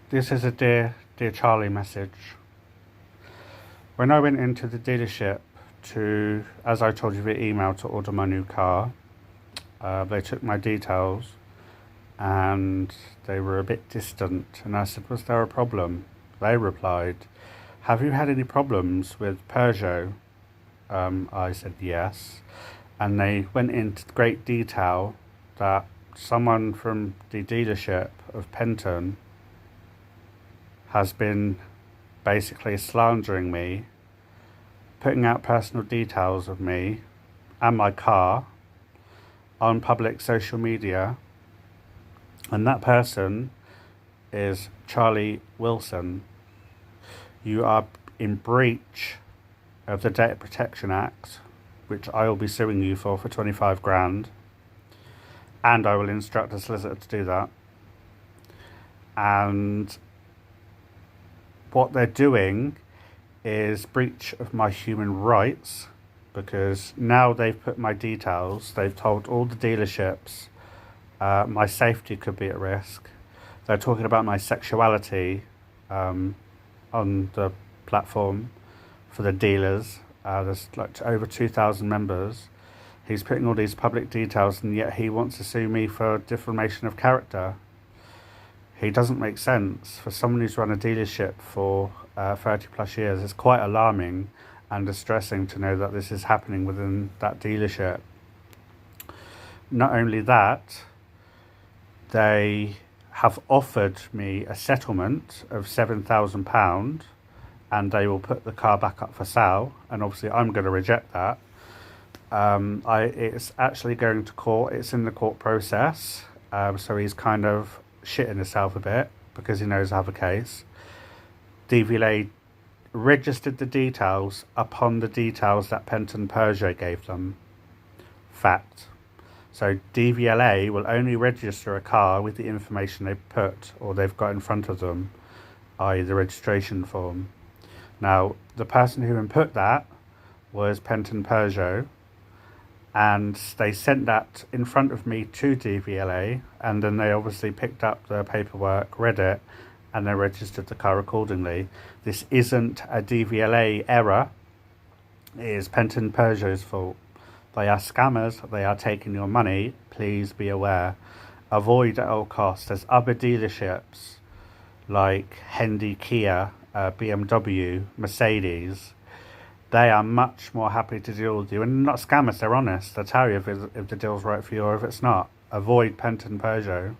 This is a dear Charlie message. When I went into the dealership to, as I told you via email, to order my new car, they took my details and they were a bit distant. And I said, was there a problem? They replied, have you had any problems with Peugeot? I said yes. And they went into great detail that someone from the dealership of Penton has been basically slandering me, putting out personal details of me and my car on public social media, and that person is Charlie Wilson. You are in breach of the Data Protection Act, which I will be suing you for 25 grand, and I will instruct a solicitor to do that. And what they're doing is breach of my human rights, because now they've put my details, they've told all the dealerships my safety could be at risk. They're talking about my sexuality on the platform for the dealers. There's like over 2,000 members. He's putting all these public details, and yet he wants to sue me for defamation of character. He doesn't make sense. For someone who's run a dealership for 30 plus years, it's quite alarming and distressing to know that this is happening within that dealership. Not only that, they have offered me a settlement of £7,000 and they will put the car back up for sale, and obviously I'm going to reject that. It's actually going to court. It's in the court process, so he's kind of shitting himself a bit because he knows I have a case. DVLA registered the details upon the details that Penton Peugeot gave them. Fact. So DVLA will only register a car with the information they've put or they've got in front of them, i.e. the registration form. Now, the person who input that was Penton Peugeot, and they sent that in front of me to DVLA, and then they obviously picked up the paperwork, read it, and they registered the car accordingly. This isn't a DVLA error. It is Penton Peugeot's fault. They are scammers. They are taking your money. Please be aware. Avoid at all costs. There's other dealerships like Hendy, Kia, BMW, Mercedes. They are much more happy to deal with you. And not scammers, they're honest. They'll tell you if the deal's right for you or if it's not. Avoid Penton Peugeot.